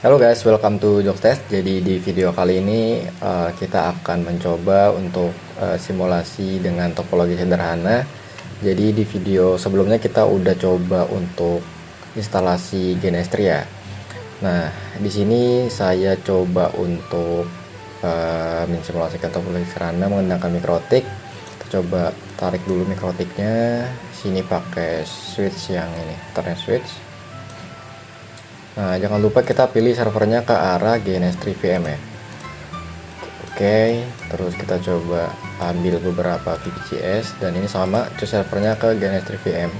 Halo guys, welcome to Jokes. Jadi di video kali ini kita akan mencoba untuk simulasi dengan topologi sederhana. Jadi di video sebelumnya kita udah coba untuk instalasi Genestria. Nah, di sini saya coba untuk mensimulasikan topologi sederhana menggunakan mikrotik. Kita coba tarik dulu mikrotiknya. Sini pakai switch yang ini, Ethernet switch. Nah, jangan lupa kita pilih servernya ke arah GNS3 VM ya. Oke, terus kita coba ambil beberapa VPCS dan ini sama, cus servernya ke GNS3 VM.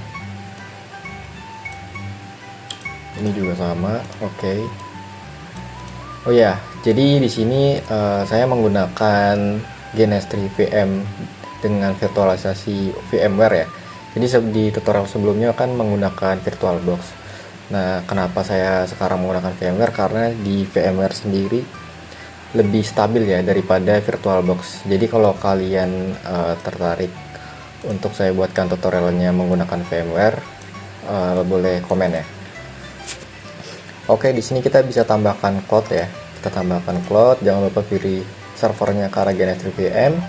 Ini juga sama, oke. Oh ya, jadi di sini saya menggunakan GNS3 VM dengan virtualisasi VMware ya. Jadi di tutorial sebelumnya kan menggunakan VirtualBox. Nah, kenapa saya sekarang menggunakan VMware? Karena di VMware sendiri lebih stabil ya daripada VirtualBox. Jadi kalau kalian tertarik untuk saya buatkan tutorialnya menggunakan VMware, boleh komen ya. Oke, di sini kita bisa tambahkan cloud ya. Kita tambahkan cloud, jangan lupa pilih servernya ke arah GNS3 VM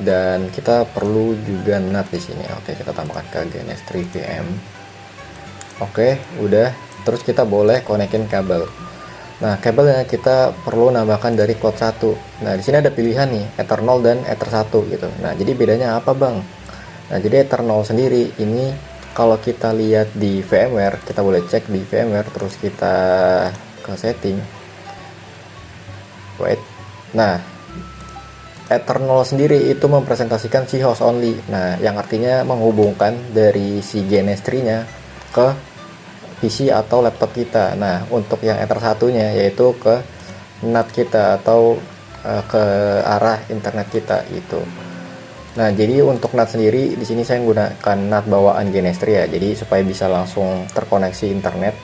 dan kita perlu juga NAT di sini. Oke, kita tambahkan ke GNS3 VM. Oke, udah. Terus kita boleh konekin kabel. Nah, kabelnya kita perlu nambahkan dari cloud 1. Nah, di sini ada pilihan nih, Ether 0 dan Ether 1 gitu. Nah, jadi bedanya apa, Bang? Nah, jadi Ether 0 sendiri ini kalau kita lihat di VMware, kita boleh cek di VMware terus kita ke setting. Wait. Nah, Ether 0 sendiri itu mempresentasikan si host only. Nah, yang artinya menghubungkan dari si GNS3-nya ke PC atau laptop kita. Nah, untuk yang Ether satunya yaitu ke NAT kita atau ke arah internet kita itu. Nah, jadi untuk NAT sendiri di sini saya menggunakan NAT bawaan Genestria. Jadi supaya bisa langsung terkoneksi internet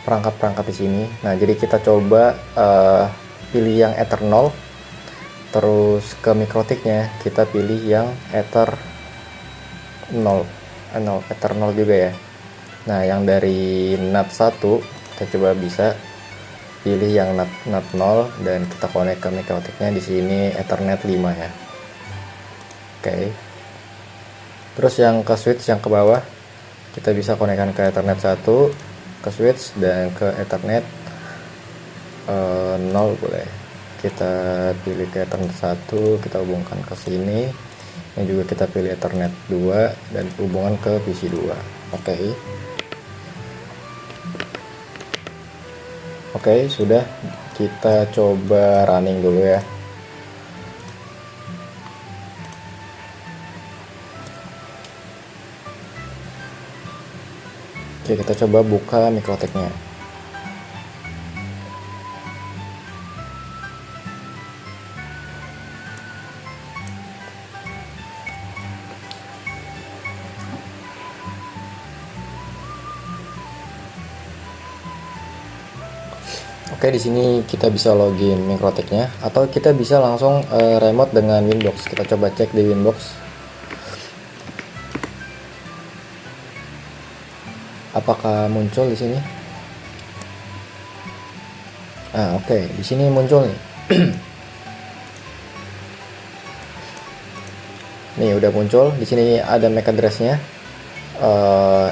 perangkat-perangkat di sini. Nah, jadi kita coba pilih yang Ether 0. Terus ke mikrotiknya kita pilih yang Ether 0. Ether 0 juga ya. Nah, yang dari NAT 1 kita coba bisa pilih yang NAT 0 dan kita connect ke mikrotiknya di sini Ethernet 5 ya. Oke. Terus yang ke switch yang ke bawah kita bisa konekkan ke Ethernet 1 ke switch dan ke Ethernet 0 boleh. Kita pilih ke Ethernet 1, kita hubungkan ke sini. Yang juga kita pilih Ethernet 2 dan hubungan ke PC 2. Oke. Oke, sudah. Kita coba running dulu ya. Oke, kita coba buka mikrotiknya. Oke, di sini kita bisa login mikrotiknya atau kita bisa langsung remote dengan Winbox. Kita coba cek di Winbox. Apakah muncul di sini? Oke, di sini muncul nih. Nih udah muncul. Di sini ada MAC address-nya.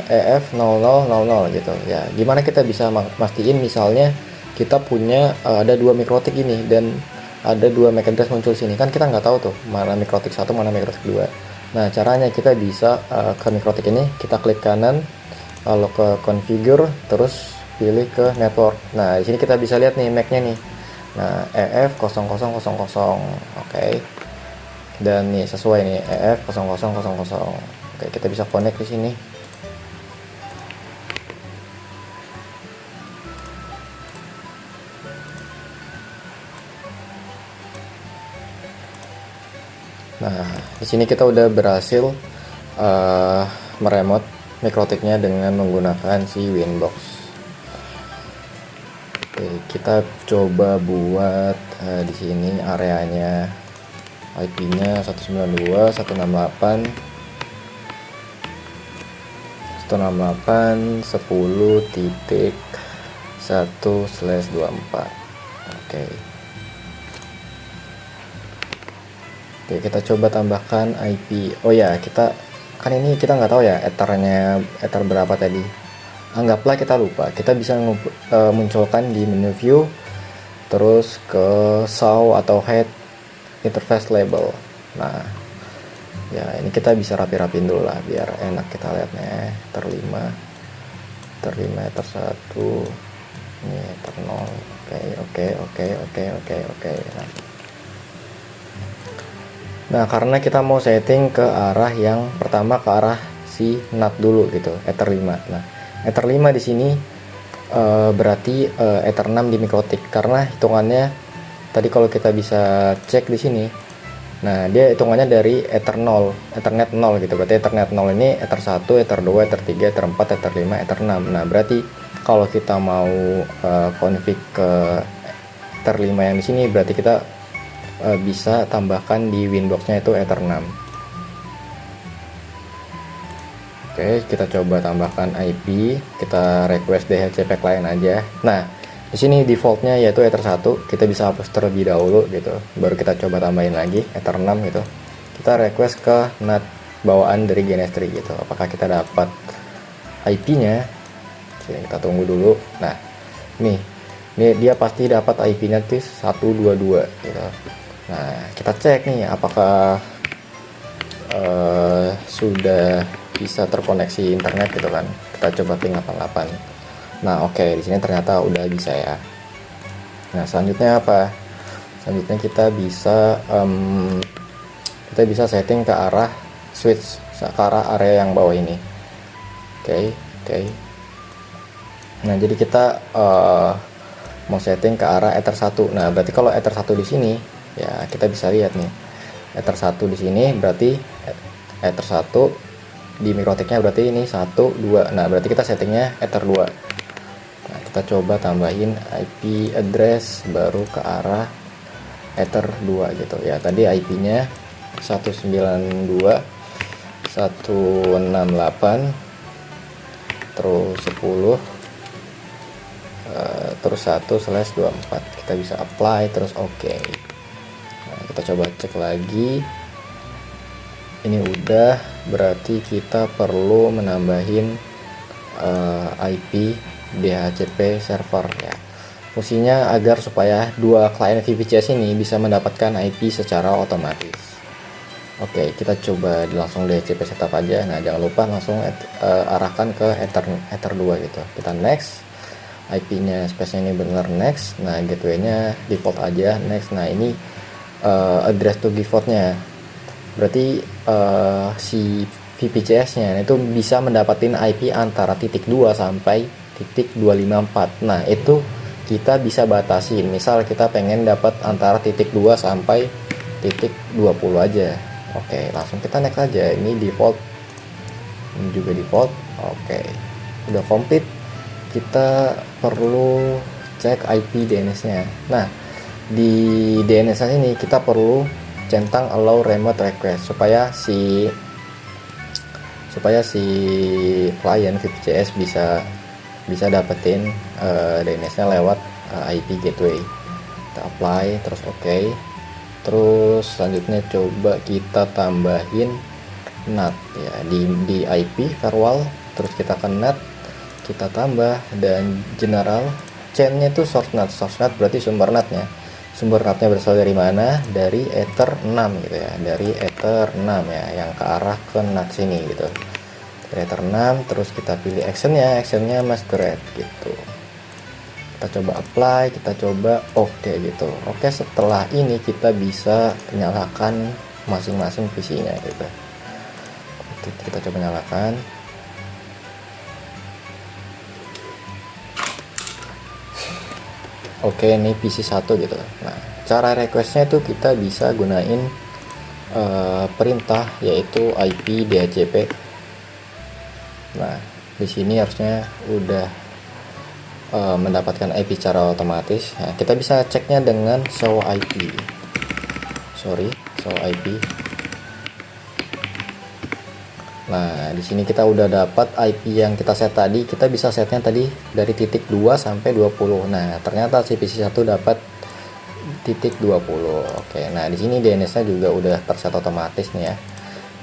EF0000 gitu ya. Gimana kita bisa mastiin misalnya kita punya ada dua mikrotik ini dan ada dua MAC address muncul sini, kan kita nggak tahu tuh mana mikrotik satu mana mikrotik dua. Nah, caranya kita bisa ke mikrotik ini kita klik kanan lalu ke configure terus pilih ke network. Nah, di sini kita bisa lihat nih MAC-nya nih. Nah, EF0000. Oke. Dan nih sesuai nih EF0000. Oke, kita bisa connect di sini. Nah, di sini kita udah berhasil meremote mikrotiknya dengan menggunakan si Winbox. Oke, kita coba buat di sini areanya IP-nya 192.168.168.10.1 1/24. Oke. Oke, kita coba tambahkan IP. Oh ya, kita kan ini kita nggak tahu ya ether berapa tadi. Anggaplah kita lupa. Kita bisa munculkan di menu view, terus ke show atau head interface label. Nah, ya ini kita bisa rapi-rapin dulu lah biar enak kita lihatnya. Ether 5, ether 1, ini ether 0. Oke. Nah, karena kita mau setting ke arah yang pertama, ke arah si NAT dulu gitu, ether 5. Nah, ether 5 di sini berarti ether 6 di mikrotik, karena hitungannya tadi kalau kita bisa cek di sini. Nah, dia hitungannya dari Ethernet 0 gitu. Berarti Ethernet 0 ini ether 1, ether 2, ether 3, ether 4, ether 5, ether 6. Nah, berarti kalau kita mau config ke ether 5 yang di sini, berarti kita bisa tambahkan di Windows-nya itu ether 6. Oke, kita coba tambahkan IP, kita request DHCP client aja. Nah, di sini defaultnya yaitu ether 1, kita bisa hapus terlebih dahulu gitu. Baru kita coba tambahin lagi ether 6 gitu. Kita request ke NAT bawaan dari GNS3 gitu. Apakah kita dapat IP-nya? Kita tunggu dulu. Nah, ini dia pasti dapat IP-nya tuh 122 gitu. Nah, kita cek nih apakah sudah bisa terkoneksi internet gitu kan. Kita coba ping 88. Nah, oke, di sini ternyata udah bisa ya. Nah, selanjutnya apa? Selanjutnya kita bisa setting ke arah switch, ke arah area yang bawah ini. Oke. Nah, jadi kita mau setting ke arah ether 1. Nah, berarti kalau ether 1 di sini, ya kita bisa lihat nih. Ether 1 di sini berarti ether 1 di mikrotiknya berarti ini 1, 2. Nah, berarti kita settingnya ether 2. Nah, kita coba tambahin IP address baru ke arah ether 2 gitu ya. Tadi IP-nya 192.168 terus 10 terus 1/24. Kita bisa apply terus oke. Nah, kita coba cek lagi. Ini udah, berarti kita perlu menambahin IP DHCP server ya. Fungsinya agar supaya dua klien VPCS ini bisa mendapatkan IP secara otomatis. Oke, kita coba langsung DHCP setup aja. Nah, jangan lupa langsung arahkan ke ether 2 gitu. Kita next. IP-nya space-nya ini benar next. Nah, gateway-nya default aja next. Nah, ini address to default-nya. Berarti si VPCS-nya itu bisa mendapatkan IP antara titik 2 sampai titik 254. Nah, itu kita bisa batasin. Misal kita pengen dapat antara titik 2 sampai titik 20 aja. Oke, langsung kita next aja. Ini default. Ini juga default. Oke. Udah komplit. Kita perlu cek IP DNS-nya. Nah, di DNS ini kita perlu centang allow remote request supaya si klien VPCS bisa dapetin DNS-nya lewat IP gateway. Kita apply terus oke. Terus selanjutnya coba kita tambahin NAT ya di IP firewall, terus kita ke NAT, kita tambah, dan general chain-nya itu source NAT berarti sumber NAT-nya. Sumber NAT-nya berasal dari mana? Dari ether 6 gitu ya. Dari ether 6 ya, yang ke arah ke NAT sini gitu. Ether 6, terus kita pilih actionnya masquerade gitu. Kita coba apply, kita coba oke gitu. Oke, setelah ini kita bisa nyalakan masing-masing PC-nya gitu. Kita coba nyalakan. Oke, ini PC 1 gitu. Nah, cara requestnya itu kita bisa gunain perintah yaitu IP DHCP. Nah, di sini harusnya udah mendapatkan IP secara otomatis. Nah, kita bisa ceknya dengan show IP. Show IP. Nah, di sini kita udah dapat IP yang kita set tadi. Kita bisa setnya tadi dari titik 2 sampai 20. Nah, ternyata si PC1 dapat titik 20. Oke, nah di sini DNS-nya juga udah terset otomatis nih ya.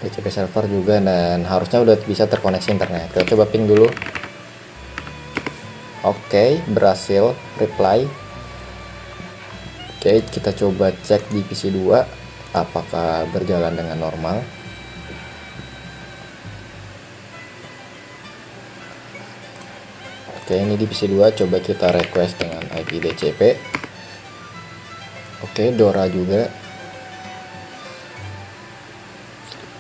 DHCP server juga, dan harusnya udah bisa terkoneksi internet. Kita coba ping dulu. Oke, berhasil reply. Oke, kita coba cek di PC2 apakah berjalan dengan normal. Oke, ini di PC2 coba kita request dengan IP DHCP. Oke, Dora juga.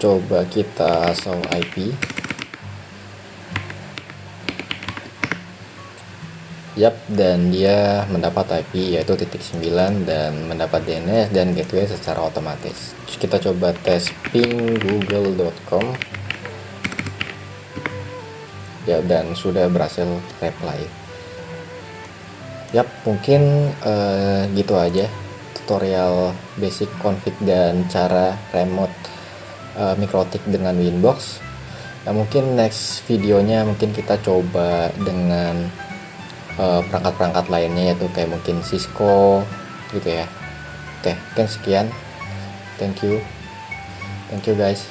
Coba kita show IP. Yap, dan dia mendapat IP yaitu titik 9 dan mendapat DNS dan gateway secara otomatis. Terus kita coba tes ping google.com. Ya, dan sudah berhasil reply. Yap, mungkin gitu aja tutorial basic config dan cara remote MikroTik dengan Winbox. Nah, mungkin next videonya mungkin kita coba dengan perangkat-perangkat lainnya, yaitu kayak mungkin Cisco gitu ya. Oke, mungkin sekian. Thank you guys.